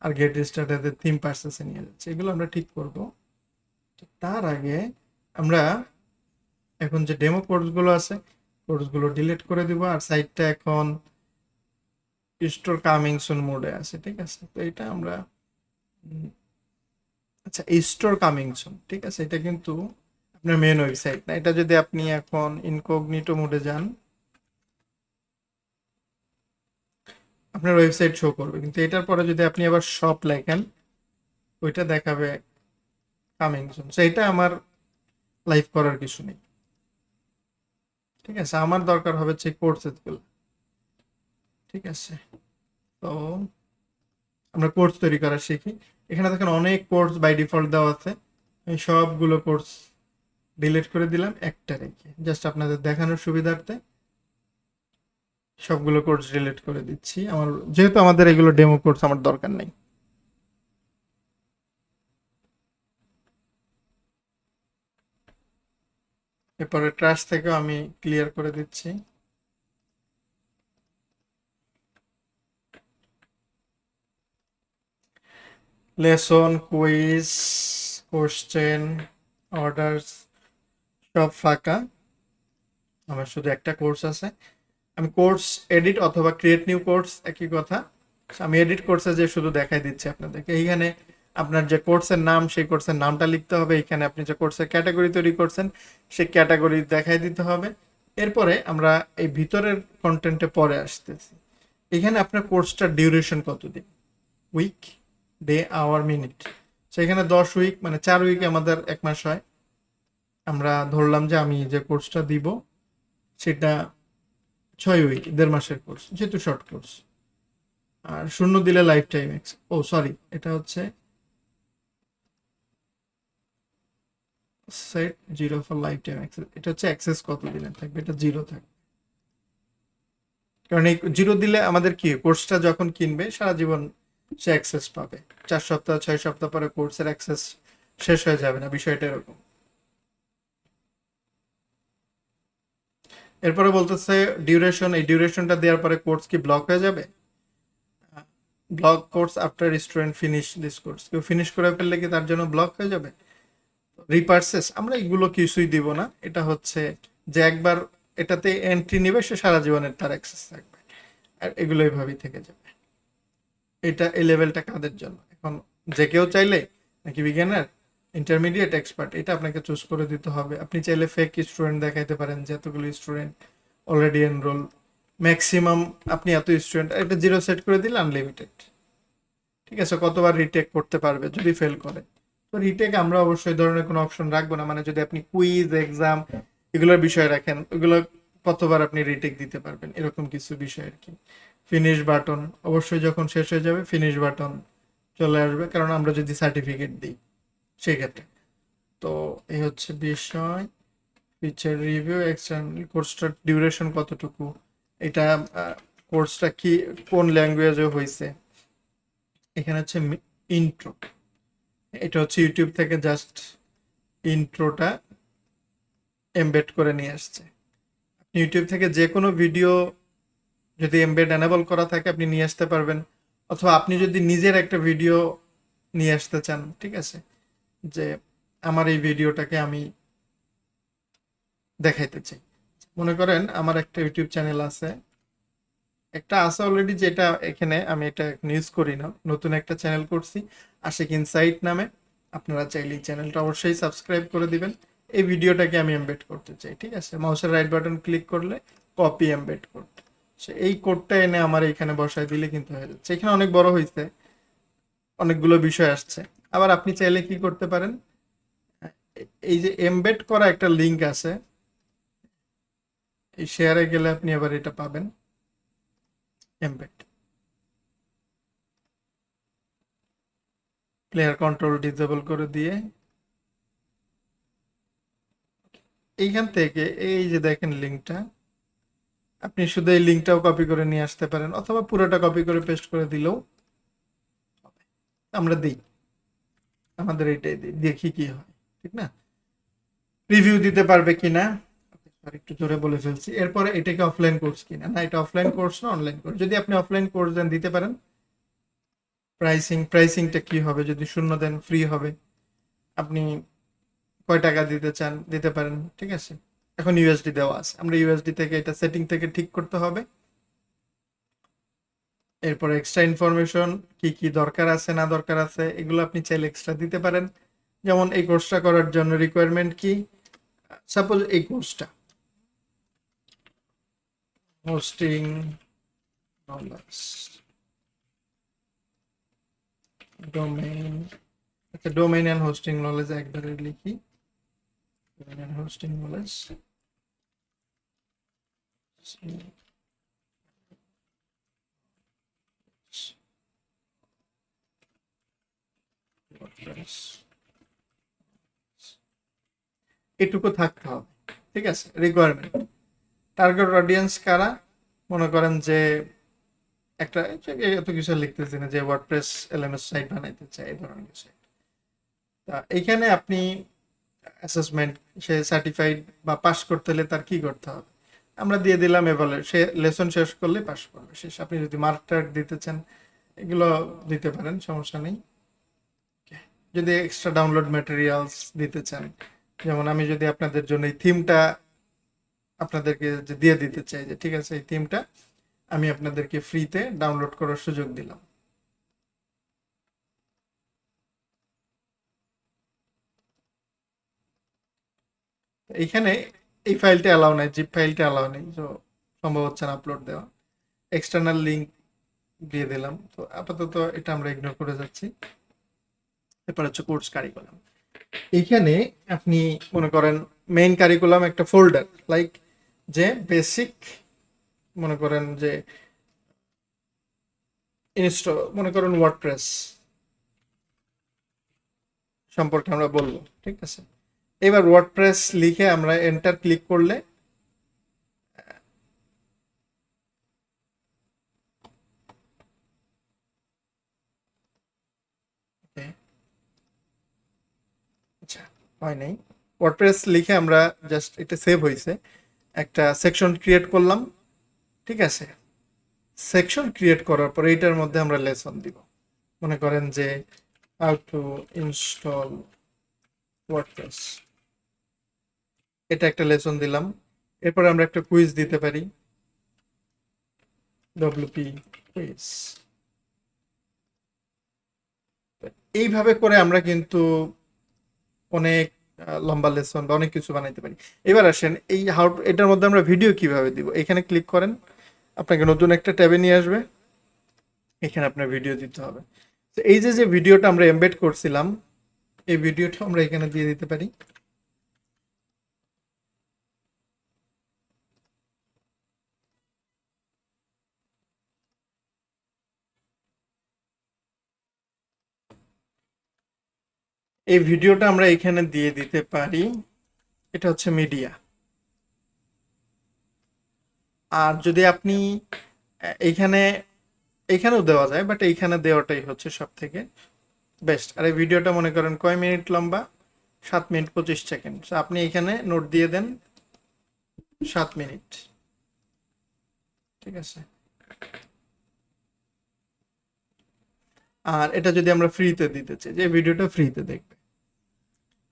আর gate স্টার্টারে theme পার্সেসে নিয়ে যাচ্ছে। এগুলো আমরা ঠিক করব। তার আগে আমরা এখন যে ডেমো কোর্সগুলো আছে কোর্সগুলো ডিলিট করে দিব, আর সাইটটা এখন স্টোর কামিং সুন মোডে আছে, ঠিক আছে। তো এটা আমরা আচ্ছা, স্টোর কামিং সুন, ঠিক আছে। এটা কিন্তু আপনার মেন ওয়েবসাইট না। এটা যদি আপনি এখন ইনকগনিটো মোডে যান, আপনার ওয়েবসাইট শো করবে, কিন্তু এটার পরে যদি আপনি আবার শপ লেখেন ওইটা দেখাবে কামিং সুন। সো এটা আমার লাইভ করার কিছু নেই, ঠিক আছে। আমার দরকার হবে হচ্ছে কোর্সেস গুলো, ঠিক আছে। তো আমরা কোর্স তৈরি করা শিখি। এখানে দেখেন অনেক কোর্স বাই ডিফল্ট দেওয়া আছে। আমি সবগুলো কোর্স ডিলিট করে দিলাম, একটা রেখে জাস্ট আপনাদের দেখানোর সুবিধার্থে সবগুলো কোর্স ডিলিট করে দিচ্ছি, আমার যেহেতু আমাদের এগুলো ডেমো কোর্স আমার দরকার নেই। এরপরে ট্রাশ থেকেও আমি ক্লিয়ার করে দিচ্ছি। লেসন, কুইজ, কোশ্চেন, অর্ডার্স সব ফাঁকা। আমার শুধু একটা কোর্স আছে। আমি কোর্স এডিট অথবা ক্রিয়েট নিউ কোর্স একই কথা। আমি এডিট কোর্সে যে শুধু দেখাই দিচ্ছি আপনাদেরকে। এইখানে আপনার যে কোর্সের নাম সেই কোর্সের নামটা লিখতে হবে। এখানে আপনি যে কোর্সের ক্যাটাগরি তৈরি করছেন সেই ক্যাটাগরি দেখাই দিতে হবে। এরপরে আমরা এই ভিতরের কন্টেন্টে পরে আসতেছি। এখানে আপনার কোর্সটার ডিউরেশন কতদিন, উইক, ডে, আওয়ার, মিনিট। সেখানে 10 উইক মানে 4 উইক আমাদের 1 মাস হয়। আমরা ধরলাম যে আমি যে কোর্সটা দিব সেটা 6 উইক, 1.5 মাসের কোর্স, যেহেতু শর্ট কোর্স। আর 0 দিলে লাইফ টাইম ও সরি, এটা হচ্ছে set 0 for life time access. এটা হচ্ছে অ্যাক্সেস কত দিনের থাকবে, এটা 0 থাকবে। কারণ এই 0 দিলে আমাদের কি, কোর্সটা যখন কিনবে সারা জীবন সে অ্যাক্সেস পাবে। 4 সপ্তাহ 6 সপ্তাহ পরে কোর্সের অ্যাক্সেস শেষ হয়ে যাবে না, বিষয়টা এরকম। এরপরে বলতেছে ডিউরেশন, এই ডিউরেশনটা দেওয়ার পরে কোর্স কি ব্লক হয়ে যাবে? Block course after student finish this course, কেউ ফিনিশ করে ফেললে কি তার জন্য ব্লক হয়ে যাবে? রিপার্সেস আমরা এগুলো কিছুই দিব না। এটা হচ্ছে যে একবার এটাতে এন্ট্রি নেবে সে সারা জীবনের তার অ্যাক্সেস থাকবে, আর এগুলো এইভাবেই থেকে যাবে। এটা এই লেভেলটা কাদের জন্য এখন, যে কেউ চাইলে নাকি বিজ্ঞানের, ইন্টারমিডিয়েট, এক্সপার্ট, এটা আপনাকে চুজ করে দিতে হবে। আপনি চাইলে ফেক স্টুডেন্ট দেখাইতে পারেন যে এতগুলো স্টুডেন্ট অলরেডি এনরোল, ম্যাক্সিমাম আপনি এত স্টুডেন্ট, এটা 0 সেট করে দিলে আনলিমিটেড, ঠিক আছে। কতবার রিটেক করতে পারবে যদি ফেল করে। তো রিটেক আমরা অবশ্যই ধরনের কোনো অপশন রাখবো না, মানে যদি আপনি কুইজ, এক্সাম এগুলোর বিষয় রাখেন, ওগুলো কতবার আপনি রিটেক দিতে পারবেন এরকম কিছু বিষয় আর কি। ফিনিশ বাটন অবশ্যই যখন শেষ হয়ে যাবে ফিনিশ বাটন চলে আসবে, কারণ আমরা যদি সার্টিফিকেট দিই সেই ক্ষেত্রে। তো এই হচ্ছে বিষয়। ফিচার রিভিউ, এক্সটার্নাল কোর্সটার ডিউরেশন কতটুকু, এটা কোর্সটা কি কোন ল্যাঙ্গুয়েজে হয়েছে। এখানে হচ্ছে ইন্ট্রো, এটা হচ্ছে ইউটিউব থেকে জাস্ট ইন্ট্রোটা এমবেড করে নিয়ে আসছে। ইউটিউব থেকে যে কোনো ভিডিও যদি এমবেড এনেবল করা থাকে আপনি নিয়ে আসতে পারবেন, অথবা আপনি যদি নিজের একটা ভিডিও নিয়ে আসতে চান, ঠিক আছে, যে আমার এই ভিডিওটাকে আমি দেখাইতে চাই। মনে করেন আমার একটা ইউটিউব চ্যানেল আছে, একটা আছে অলরেডি, যেটা এখানে আমি এটা ইউজ করি না, নতুন একটা চ্যানেল করছি আশিক ইনসাইট নামে। আপনারা চাইলে এই চ্যানেলটা অবশ্যই সাবস্ক্রাইব করে দিবেন। এই ভিডিওটাকে আমি এমবেড করতে চাই, ঠিক আছে। মাউসের রাইট বাটন ক্লিক করলে কপি এমবেড করতে, সে এই কোডটা এনে আমার এইখানে বসায় দিলে কিন্তু হয়ে যাচ্ছে। এখানে অনেক বড় হয়েছে, অনেকগুলো বিষয় আসছে। আবার আপনি চাইলে কি করতে পারেন, এই যে এমবেড করা একটা লিঙ্ক আছে, এই শেয়ারে গেলে আপনি আবার এটা পাবেন এমবেড। প্লেয়ার কন্ট্রোল ডিসেবল করে দিয়ে এইখান থেকে এই যে দেখেন লিঙ্কটা, আপনি শুধু এই লিঙ্কটাও কপি করে নিয়ে আসতে পারেন, অথবা পুরোটা কপি করে পেস্ট করে দিলেও হবে। আমরা দিই, আমাদের এইটাই দিই, দেখি কি হয়, ঠিক না। রিভিউ দিতে পারবে কিনা, আর একটু জোরে বলে ফেলছি। এরপরে এটাকে অফলাইন কোর্স কিনা, না এটা অফলাইন কোর্স না অনলাইন কোর্স। যদি আপনি অফলাইন কোর্স দেন দিতে পারেন, প্রাইসিংটা কি হবে, যদি 0 দেন ফ্রি হবে। আপনি কয় টাকা দিতে চান দিতে পারেন, ঠিক আছে। এখন ইউএসডি দেওয়া আছে, আমরা ইউএসডি থেকে এটা সেটিং থেকে ঠিক করতে হবে। এরপর এক্সট্রা ইনফরমেশন কি কি দরকার আছে না দরকার আছে এগুলো আপনি চাইলে এক্সট্রা দিতে পারেন। যেমন এই কোর্সটা করার জন্য রিকোয়ারমেন্ট কি, সাপোজ এই কোর্সটা হোস্টিং নলেজ ডোমেইন, আচ্ছা ডোমেইন এন্ড হোস্টিং নলেজ একবারে লিখি, ডোমেইন এন্ড হোস্টিং নলেজ। এটুকু থাকতে হবে, ঠিক আছে। রিকোয়ারমেন্ট, টার্গেট অডিয়েন্স কারা, মনে করেন যে একটা এত কিছু লিখতেছি না, যে ওয়ার্ডপ্রেস এলএমএস সাইট বানাইতে চাই এই ধরনের কিছু। তা এইখানে আপনি অ্যাসেসমেন্ট, সে সার্টিফাইড বা পাস করতে হলে তার কি করতে হবে, আমরা দিয়ে দিলাম এভাবে, সে লেসন শেষ করলে পাস করবে, শেষ। আপনি যদি মার্ক টার্ক দিতে চান এগুলো দিতে পারেন, সমস্যা নেই। যদি এক্সট্রা ডাউনলোড ম্যাটেরিয়ালস দিতে চান, যেমন আমি যদি আপনাদের জন্য এই থিমটা আপনাদেরকে যে দিয়ে দিতে চাই, যে ঠিক আছে এই থিমটা আমি আপনাদেরকে ফ্রিতে ডাউনলোড করার সুযোগ দিলাম, এইখানে এই ফাইলটা অ্যালাউ নাই, জিপ ফাইলটা অ্যালাউ নেই, তো সম্ভব হচ্ছে না আপলোড দেওয়া। এক্সটার্নাল লিঙ্ক দিয়ে দিলাম, তো আপাতত এটা আমরা ইগনোর করে যাচ্ছি। এরপর হচ্ছে কোর্স কারিকুলাম। এইখানে আপনি মনে করেন মেইন কারিকুলাম একটা ফোল্ডার, লাইক যে বেসিক, মনে করেন যে ইনস্টল, মনে করেন ওয়ার্ডপ্রেস সম্পর্কে আমরা বলবো, ঠিক আছে। এবার ওয়ার্ডপ্রেস লিখে আমরা এন্টার ক্লিক করলে আচ্ছা হয় নাই, ওয়ার্ডপ্রেস লিখে আমরা জাস্ট এটা সেভ হয়েছে, একটা সেকশন ক্রিয়েট করলাম, ঠিক আছে। সেকশন ক্রিয়েট করার পর এইটার মধ্যে আমরা লেসন দিব, মনে করেন যে হাউ টু ইনস্টল ওয়ার্ডপ্রেস, এটা একটা লেসন দিলাম। এরপর আমরা একটা কুইজ দিতে পারি, ডব্লিউপি কুইজ। এইভাবে করে আমরা কিন্তু অনেক লম্বা লেসন বা অনেক কিছু বানাইতে পারি। এবার আসেন এই হাউ, এটার মধ্যে আমরা ভিডিও কিভাবে দিব, এখানে ক্লিক করেন, আপনাকে নতুন একটা ট্যাবে নিয়ে আসবে, এখানে আপনার ভিডিও দিতে হবে। তো এই যে যে ভিডিওটা আমরা এমবেড করছিলাম, এই ভিডিওটা আমরা এখানে দিয়ে দিতে পারি। এই ভিডিওটা আমরা এখানে দিয়ে দিতে পারি, এটা হচ্ছে মিডিয়া। আর যদি আপনি এইখানে, এইখানেও দেওয়া যায়, বাট এইখানে দেওয়াটাই হচ্ছে সব থেকে বেস্ট। আর এই ভিডিওটা মনে করেন কয় মিনিট লম্বা, 7 মিনিট 25 সেকেন্ড, আপনি এখানে নোট দিয়ে দেন 7 মিনিট, ঠিক আছে। আর এটা যদি আমরা ফ্রিতে দিতে চাই, যে ভিডিওটা ফ্রিতে দেখবে।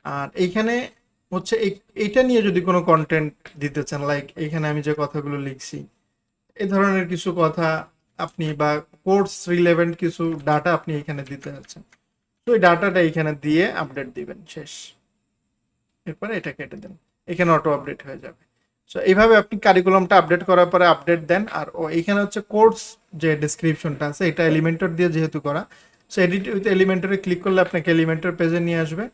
আর এইখানে হচ্ছে এইটা নিয়ে যদি কোনো কন্টেন্ট দিতে চান, লাইক এইখানে আমি যে কথাগুলো লিখছি এই ধরনের কিছু কথা আপনি, বা কোর্স রিলেভেন্ট কিছু ডাটা আপনি এখানে দিতে যাচ্ছেন, তো ওই ডাটাটা এখানে দিয়ে আপডেট দিবেন, শেষ। এরপরে এটা কেটে দেন, এখানে অটো আপডেট হয়ে যাবে। সো এইভাবে আপনি কারিকুলামটা আপডেট করার পরে আপডেট দেন। আর এইখানে হচ্ছে কোর্স যে ডেসক্রিপশনটা আছে এটা এলিমেন্টর দিয়ে যেহেতু করা, সো এডিট উইথ এলিমেন্টরে ক্লিক করলে আপনাকে এলিমেন্টর পেজে নিয়ে আসবে।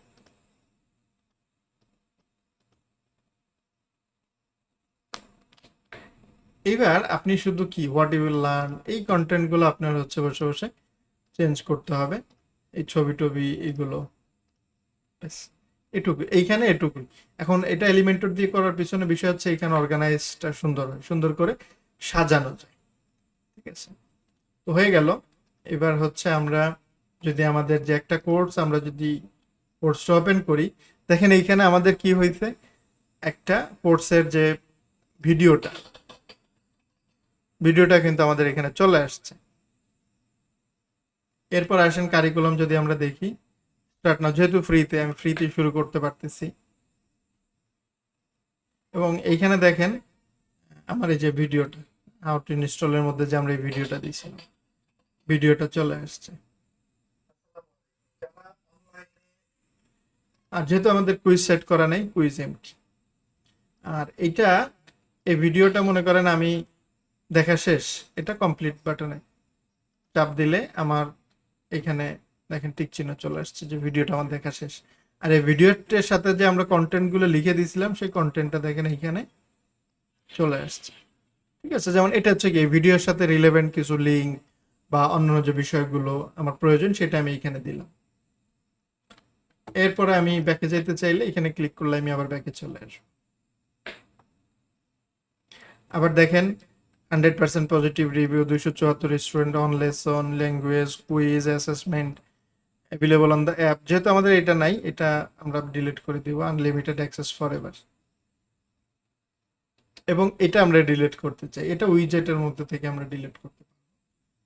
এবার আপনি শুধু কি হোয়াট ইউ উইল লার্ন, এই কন্টেন্টগুলো আপনার হচ্ছে বসে বসে চেঞ্জ করতে হবে, এই ছবি টবি এগুলো, ব্যাস এটুকু, এইখানে এটুকুই। এখন এটা এলিমেন্টর দিয়ে করার পিছনে বিষয় হচ্ছে এখানে অর্গানাইজটা সুন্দর হয়, সুন্দর করে সাজানো যায়, ঠিক আছে। তো হয়ে গেল। এবার হচ্ছে আমরা যদি আমাদের যে একটা কোর্স, আমরা যদি কোর্সটা ওপেন করি, দেখেন এইখানে আমাদের কি হয়েছে, একটা কোর্সের যে ভিডিওটা, ভিডিওটা কিন্তু আমাদের এখানে চলে আসছে। এরপর আসেন কারিকুলাম যদি আমরা দেখি, স্টার্ট নাও, যেহেতু ফ্রিতে আমি ফ্রিতে শুরু করতে পারতেছি। এবং এইখানে দেখেন আমার এই যে ভিডিওটা, হাউ টু ইনস্টলের মধ্যে যে আমরা এই ভিডিওটা দিয়েছিলাম, ভিডিওটা চলে আসছে। আর যেহেতু আমাদের কুইজ সেট করা নেই, কুইজ এমটি। আর এইটা, এই ভিডিওটা মনে করেন আমি দেখা শেষ, এটা কমপ্লিট বাটনে চাপ দিলে আমার এখানে দেখেন টিক চিহ্ন চলে আসছে যে ভিডিওটা আমার দেখা শেষ। আর এই ভিডিওটার সাথে যে আমরা কন্টেন্টগুলো লিখে দিয়েছিলাম সেই কন্টেন্টটা দেখেন এখানে চলে আসছে। ঠিক আছে, যেমন এটা হচ্ছে কি এই ভিডিওর সাথে রিলেভেন্ট কিছু লিঙ্ক বা অন্যান্য যে বিষয়গুলো আমার প্রয়োজন সেটা আমি এখানে দিলাম। এরপরে আমি ব্যাকে যেতে চাইলে এখানে ক্লিক করলে আমি আবার ব্যাকে চলে আসবো। আবার দেখেন 100% positive review, 274 student on lesson, language, quiz, assessment available on the app. যেহেতু আমাদের এটা নাই, এটা আমরা ডিলিট করে দিব, আনলিমিটেড অ্যাক্সেস ফর এভার। এবং এটা আমরা ডিলিট করতে চাই, এটা উইজেটের মধ্যে থেকে আমরা ডিলিট করতে